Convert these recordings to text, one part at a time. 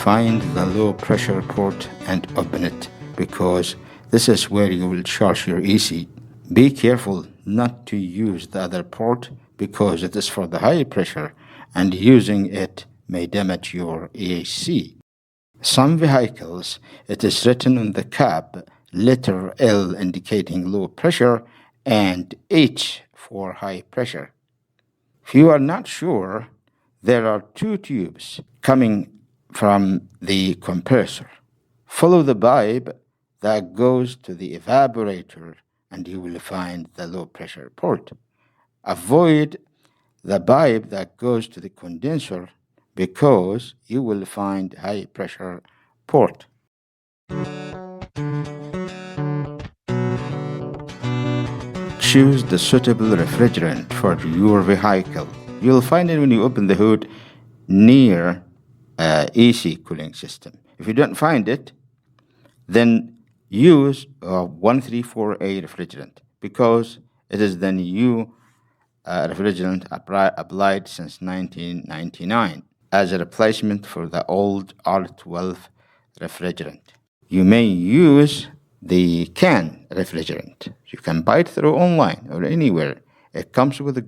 find the low pressure port and open it, because this is where you will charge your AC. Be careful not to use the other port because it is for the high pressure, and using it may damage your AC. Some vehicles, it is written on the cab, letter L indicating low pressure and H for high pressure. If you are not sure, there are two tubes coming from the compressor. Follow the pipe that goes to the evaporator and you will find the low pressure port. Avoid the pipe that goes to the condenser because you will find high pressure port. Choose the suitable refrigerant for your vehicle. You'll find it when you open the hood near AC cooling system. If you don't find it, then use 134A refrigerant because it is the new refrigerant applied since 1999 as a replacement for the old R12 refrigerant. You may use the can refrigerant. You can buy it through online or anywhere. It comes with a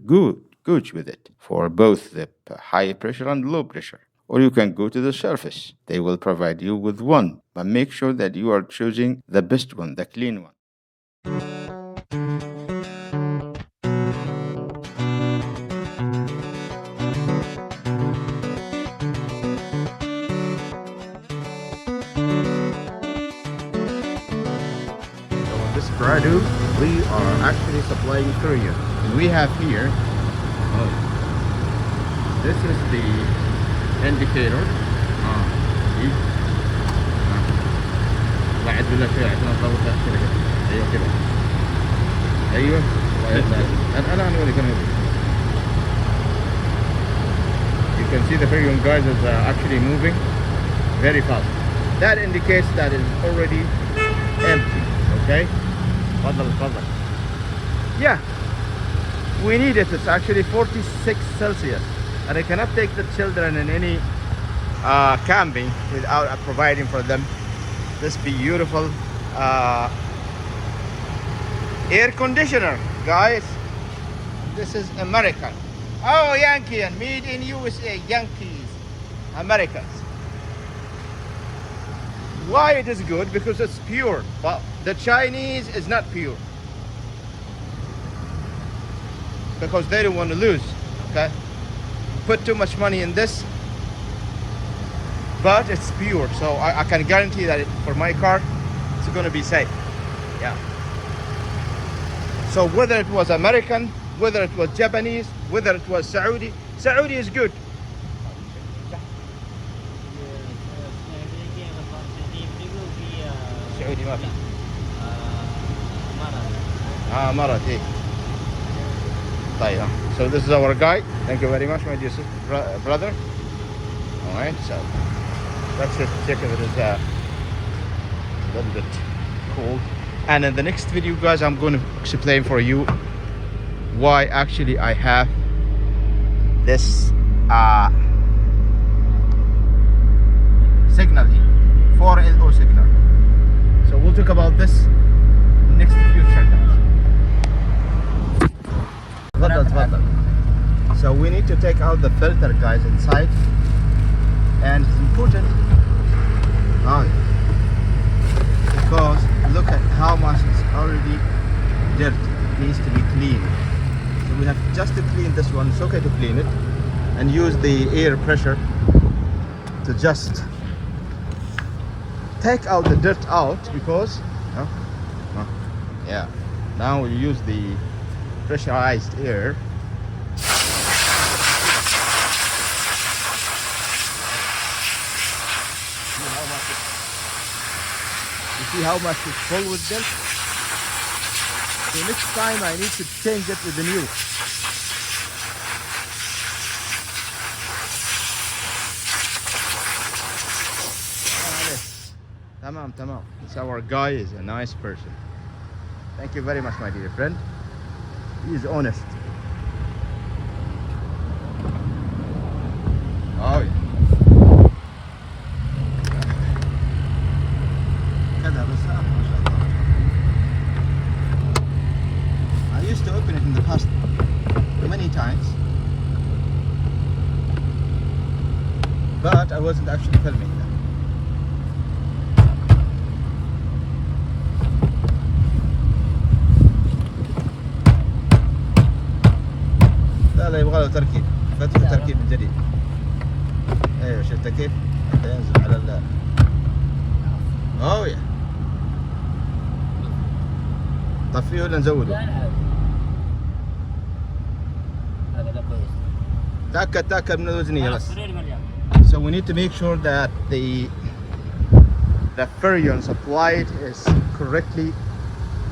gauge with it for both the high pressure and low pressure. Or you can go to the surface. They will provide you with one, but make sure that you are choosing the best one, the clean one. This product we are actually supplying Korea. We have here, this is the indicator. See? قاعد بالله شوي عشان نضبطها كذا كذا. ايوه كذا. ايوه. انا اوريك انا. You can see the Refrigerant guys is actually moving very fast. That indicates that it is already empty. Okay. تفضل. Yeah, we need it. It's actually 46 Celsius, and I cannot take the children in any camping without providing for them this beautiful air conditioner, guys. This is American. Oh, Yankee and made in USA. Yankees, Americans. Why it is good? Because it's pure, but the Chinese is not pure because they don't want to lose. Okay, put too much money in this, but it's pure, so I can guarantee that for my car it's going to be safe. Yeah, so whether it was American, whether it was Japanese, whether it was Saudi is good. سعودي ما في مرض إيه. طيب, so this is our guide. Thank you very much, my dear brother. All right, so let's just check if it is a little bit cold. And in the next video, guys, I'm going to explain for you why actually I have this signal here, 4LO signal. So we'll talk about this next future, guys. تفضل. So we need to take out the filter, guys, inside, and it's important because look at how much it's already dirt. It needs to be cleaned. So we have just to clean this one. It's okay to clean it and use the air pressure to just take out the dirt out because yeah, now we use the pressurized air. You see how much it's full with dirt? So next time I need to change it with the new. Tamam. So our guy is a nice person. Thank you very much, my dear friend. He is honest. Oh yeah. I wasn't actually filming that. لا يبغى له تركيب، فتح تركيب من جديد. ايوه شفت كيف؟ حتى ينزل على ال اوه يا طفيه ولا نزوده؟ تأكد من الوزنية بس. So we need to make sure that the Refrigerant applied is correctly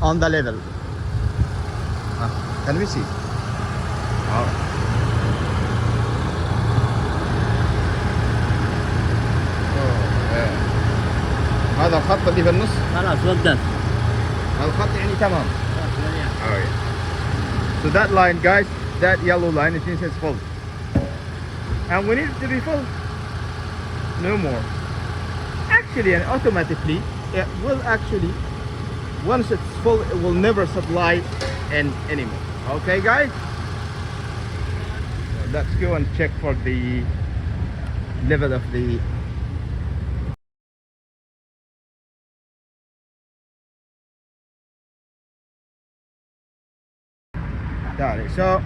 on the level. Can we see? All right. هذا الخط اللي في النص خلاص وقف. هذا الخط يعني تمام. Oh yeah. So that line, guys, that yellow line, it means it's full. And we need it to be full. No more. Actually, and automatically, it will actually, once it's full, it will never supply in anymore. Okay, guys? So let's go and check for the level of the got it. So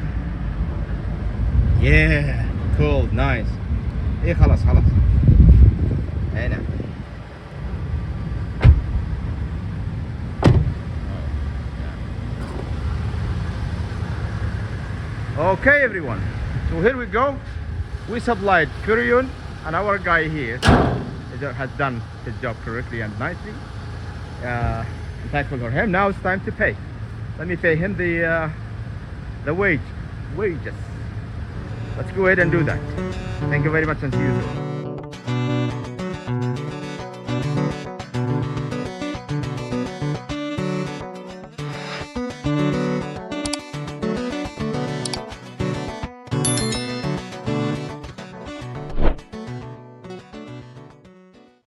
yeah, cool, nice. ايه خلاص هنا. Okay everyone, so here we go. We supplied Refrigerant, and our guy here has done his job correctly and nicely. I'm thankful for him. Now it's time to pay. Let me pay him the wages. Let's go ahead and do that. Thank you very much and see you soon.